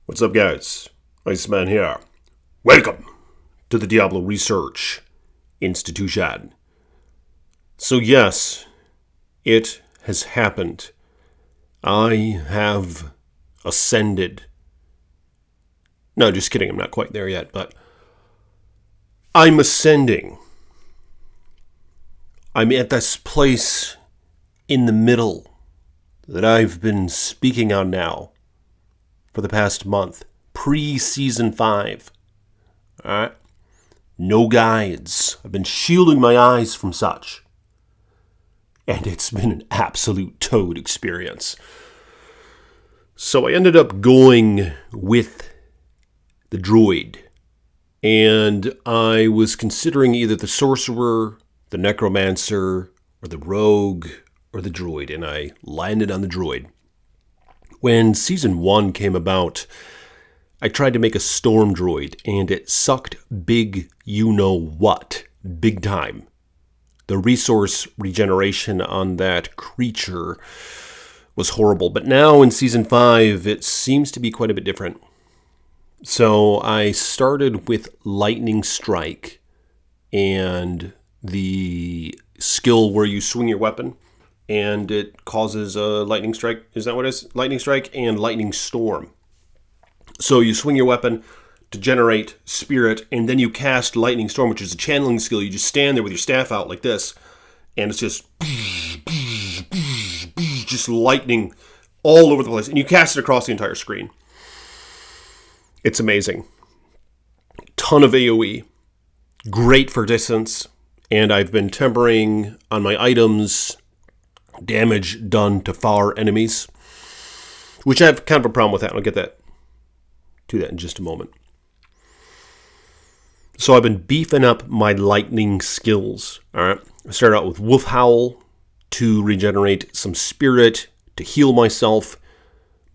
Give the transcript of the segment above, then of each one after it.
What's up, guys? Iceman here. Welcome to the Diablo Research Institution. So yes, it has happened. I have ascended. No, just kidding. I'm not quite there yet, but I'm ascending. I'm at this place in the middle that I've been speaking on now for the past month. Pre-season 5. Alright? No guides. I've been shielding my eyes from such. And it's been an absolute toad experience. So I ended up going with the droid. And I was considering either the sorcerer, the necromancer, or the rogue, or the droid. And I landed on the droid. When Season 1 came about, I tried to make a storm droid, and it sucked big you-know-what, big time. The resource regeneration on that creature was horrible. But now in Season 5, it seems to be quite a bit different. So I started with Lightning Strike, and the skill where you swing your weapon, and it causes a lightning strike. Is that what it is? Lightning strike and lightning storm. So you swing your weapon to generate spirit, and then you cast lightning storm, which is a channeling skill. You just stand there with your staff out like this, and it's just lightning all over the place. And you cast it across the entire screen. It's amazing. Ton of AoE. Great for distance. And I've been tempering on my items damage done to far enemies, which I have kind of a problem with that. I'll get to that in just a moment. So I've been beefing up my lightning skills. All right, I started out with Wolf Howl to regenerate some spirit, to heal myself,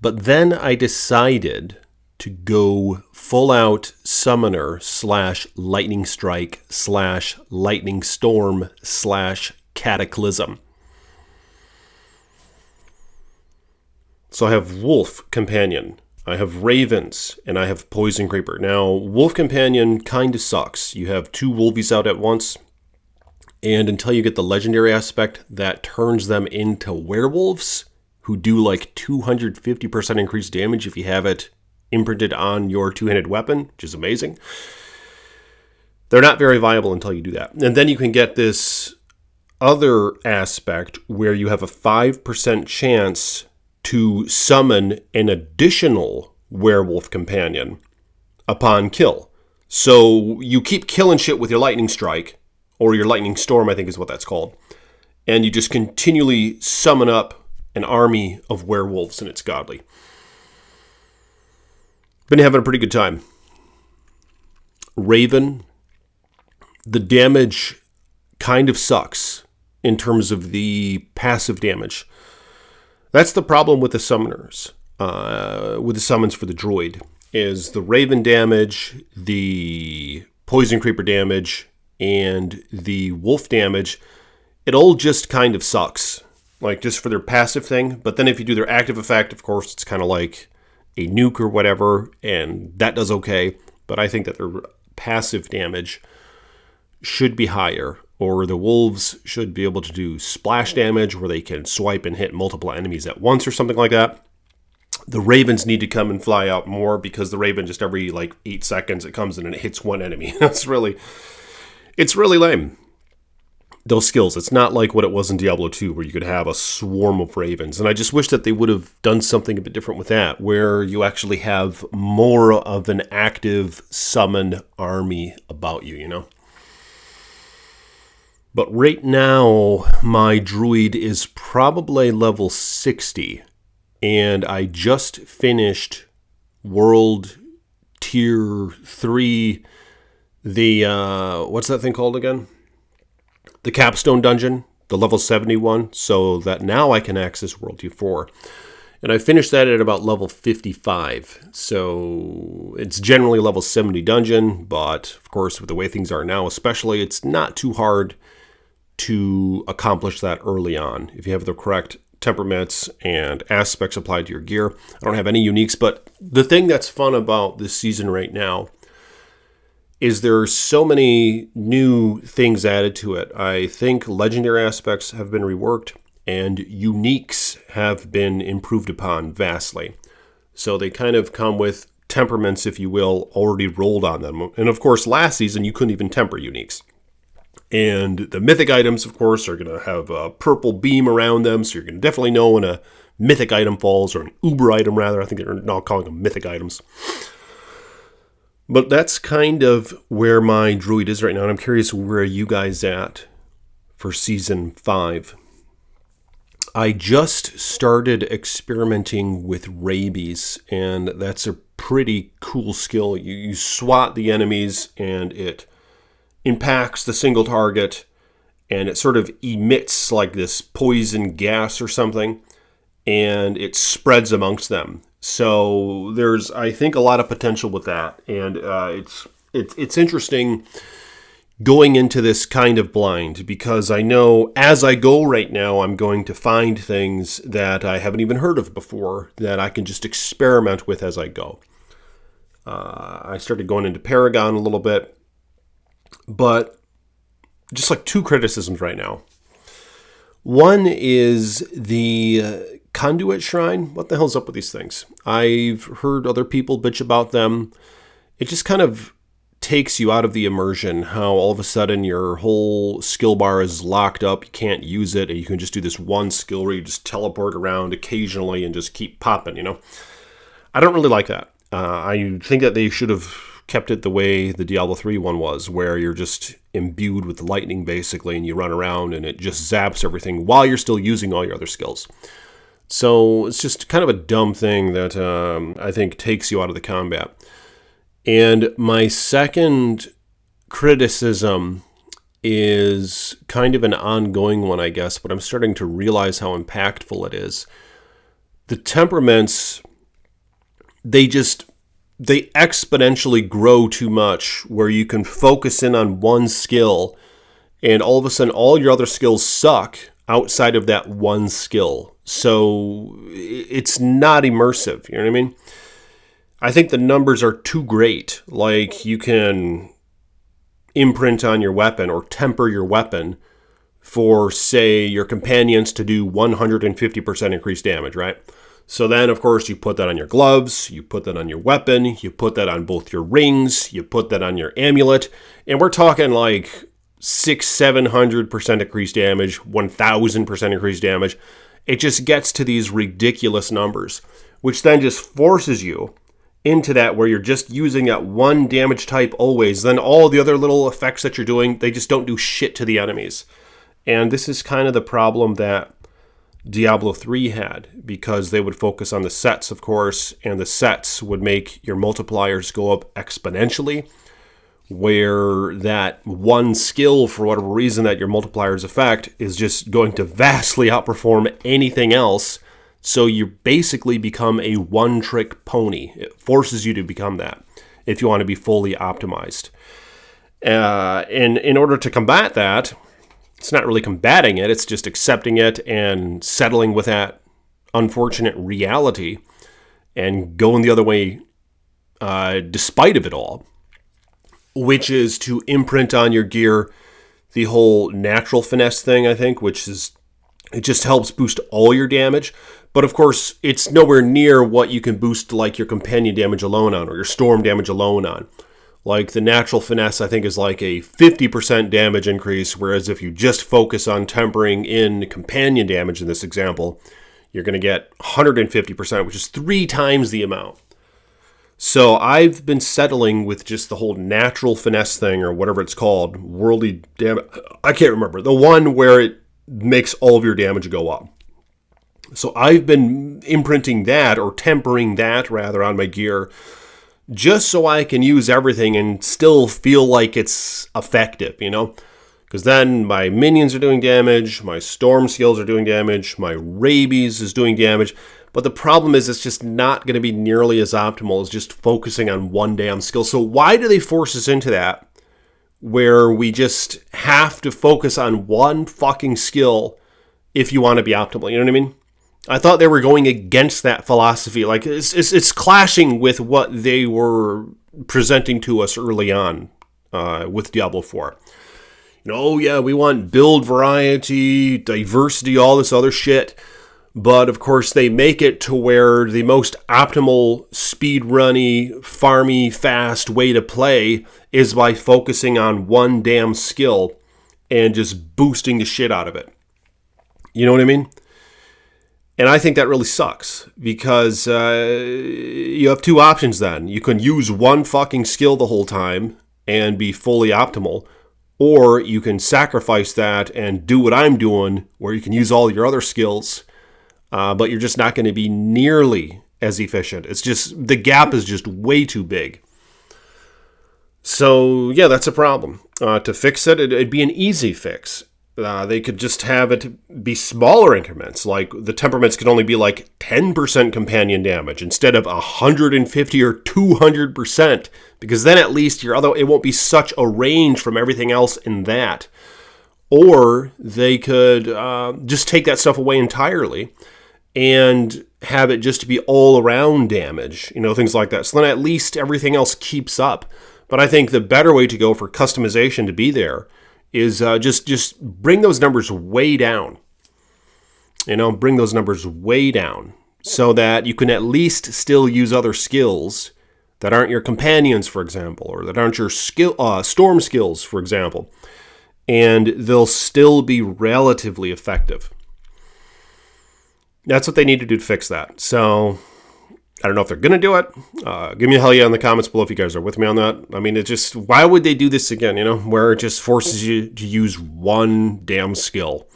but then I decided to go full out summoner / lightning strike / lightning storm / cataclysm. So I have Wolf Companion, I have Ravens, and I have Poison Creeper. Now, Wolf Companion kind of sucks. You have 2 Wolvies out at once, and until you get the legendary aspect that turns them into werewolves, who do like 250% increased damage if you have it imprinted on your 2-handed weapon, which is amazing. They're not very viable until you do that. And then you can get this other aspect where you have a 5% chance to summon an additional werewolf companion upon kill. So you keep killing shit with your lightning strike, or your lightning storm, I think is what that's called. And you just continually summon up an army of werewolves, and it's godly. Been having a pretty good time. Raven, the damage kind of sucks in terms of the passive damage. That's the problem with the summoners, with the summons for the droid, is the Raven damage, the Poison Creeper damage, and the Wolf damage. It all just kind of sucks, like just for their passive thing. But then if you do their active effect, of course, it's kind of like a nuke or whatever, and that does okay. But I think that their passive damage should be higher, or the wolves should be able to do splash damage where they can swipe and hit multiple enemies at once or something like that. The ravens need to come and fly out more, because the raven just every like 8 seconds it comes in and it hits one enemy. It's really lame. Those skills, it's not like what it was in Diablo 2 where you could have a swarm of ravens. And I just wish that they would have done something a bit different with that, where you actually have more of an active summon army about you, you know? But right now, my druid is probably level 60, and I just finished World Tier 3, what's that thing called again? The Capstone Dungeon, the level 71, so that now I can access World Tier 4. And I finished that at about level 55, so it's generally level 70 dungeon, but of course with the way things are now especially, it's not too hard to accomplish that early on if you have the correct temperaments and aspects applied to your gear. I don't have any uniques, but the thing that's fun about this season right now is there are so many new things added to it. I think legendary aspects have been reworked and uniques have been improved upon vastly. So they kind of come with temperaments, if you will, already rolled on them. And of course, last season, you couldn't even temper uniques. And the mythic items, of course, are going to have a purple beam around them, so you're going to definitely know when a mythic item falls, or an uber item, rather. I think they're now calling them mythic items. But that's kind of where my druid is right now, and I'm curious where are you guys at for Season 5. I just started experimenting with rabies, and that's a pretty cool skill. You swat the enemies, and it impacts the single target, and it sort of emits like this poison gas or something, and it spreads amongst them. So there's, I think, a lot of potential with that, and it's interesting going into this kind of blind, because I know as I go right now, I'm going to find things that I haven't even heard of before that I can just experiment with as I go. I started going into Paragon a little bit, but just like 2 criticisms right now. One is the Conduit Shrine. What the hell's up with these things? I've heard other people bitch about them. It just kind of takes you out of the immersion, how all of a sudden your whole skill bar is locked up, you can't use it, and you can just do this one skill where you just teleport around occasionally and just keep popping, I don't really like that. I think that they should have kept it the way the Diablo 3 one was, where you're just imbued with lightning basically, and you run around and it just zaps everything while you're still using all your other skills. So it's just kind of a dumb thing that I think takes you out of the combat. And my second criticism is kind of an ongoing one, I guess, but I'm starting to realize how impactful it is. The temperaments, they exponentially grow too much, where you can focus in on one skill and all of a sudden all your other skills suck outside of that one skill. So it's not immersive, you know what I mean? I think the numbers are too great. Like, you can imprint on your weapon or temper your weapon for, say, your companions to do 150% increased damage, right? So then, of course, you put that on your gloves, you put that on your weapon, you put that on both your rings, you put that on your amulet, and we're talking like 600-700% increased damage, 1,000% increased damage. It just gets to these ridiculous numbers, which then just forces you into that where you're just using that one damage type always. Then all the other little effects that you're doing, they just don't do shit to the enemies. And this is kind of the problem that Diablo 3 had, because they would focus on the sets, of course, and the sets would make your multipliers go up exponentially, where that one skill, for whatever reason that your multipliers affect, is just going to vastly outperform anything else. So you basically become a one-trick pony. It forces you to become that if you want to be fully optimized. And in order to combat that, it's not really combating it, it's just accepting it and settling with that unfortunate reality and going the other way despite of it all, which is to imprint on your gear the whole natural finesse thing, I think, which is, it just helps boost all your damage. But of course, it's nowhere near what you can boost like your companion damage alone on, or your storm damage alone on. Like the natural finesse, I think, is like a 50% damage increase, whereas if you just focus on tempering in companion damage in this example, you're going to get 150%, which is 3 times the amount. So I've been settling with just the whole natural finesse thing, or whatever it's called, worldly damage. I can't remember. The one where it makes all of your damage go up. So I've been imprinting that, or tempering that rather, on my gear, just so I can use everything and still feel like it's effective, Because then my minions are doing damage, my storm skills are doing damage, my rabies is doing damage. But the problem is it's just not going to be nearly as optimal as just focusing on one damn skill. So why do they force us into that, where we just have to focus on one fucking skill if you want to be optimal? You know what I mean? I thought they were going against that philosophy. Like, it's clashing with what they were presenting to us early on with Diablo 4. Oh yeah, we want build variety, diversity, all this other shit. But of course, they make it to where the most optimal speedrunny, farmy, fast way to play is by focusing on one damn skill and just boosting the shit out of it. You know what I mean? And I think that really sucks because you have two options then. You can use one fucking skill the whole time and be fully optimal, or you can sacrifice that and do what I'm doing, where you can use all your other skills, but you're just not going to be nearly as efficient. It's just, the gap is just way too big. So, yeah, that's a problem. To fix it, it'd be an easy fix. They could just have it be smaller increments, like the temperaments could only be like 10% companion damage instead of 150 or 200%, because then at least it won't be such a range from everything else in that. Or they could just take that stuff away entirely and have it just be all around damage, things like that. So then at least everything else keeps up. But I think the better way to go for customization to be there is just bring those numbers way down. Bring those numbers way down so that you can at least still use other skills that aren't your companions, for example, or that aren't your storm skills, for example, and they'll still be relatively effective. That's what they need to do to fix that. So I don't know if they're going to do it. Give me a hell yeah in the comments below if you guys are with me on that. I mean, it's just, why would they do this again, where it just forces you to use one damn skill?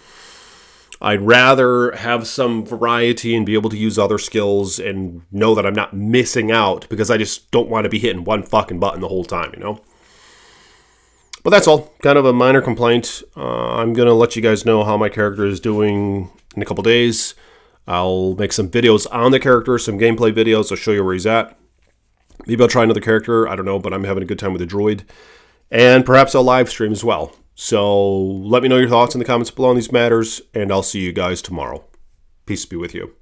I'd rather have some variety and be able to use other skills and know that I'm not missing out, because I just don't want to be hitting one fucking button the whole time, But that's all. Kind of a minor complaint. I'm going to let you guys know how my character is doing in a couple days. I'll make some videos on the character, some gameplay videos. I'll show you where he's at. Maybe I'll try another character. I don't know, but I'm having a good time with the droid. And perhaps I'll live stream as well. So let me know your thoughts in the comments below on these matters, and I'll see you guys tomorrow. Peace be with you.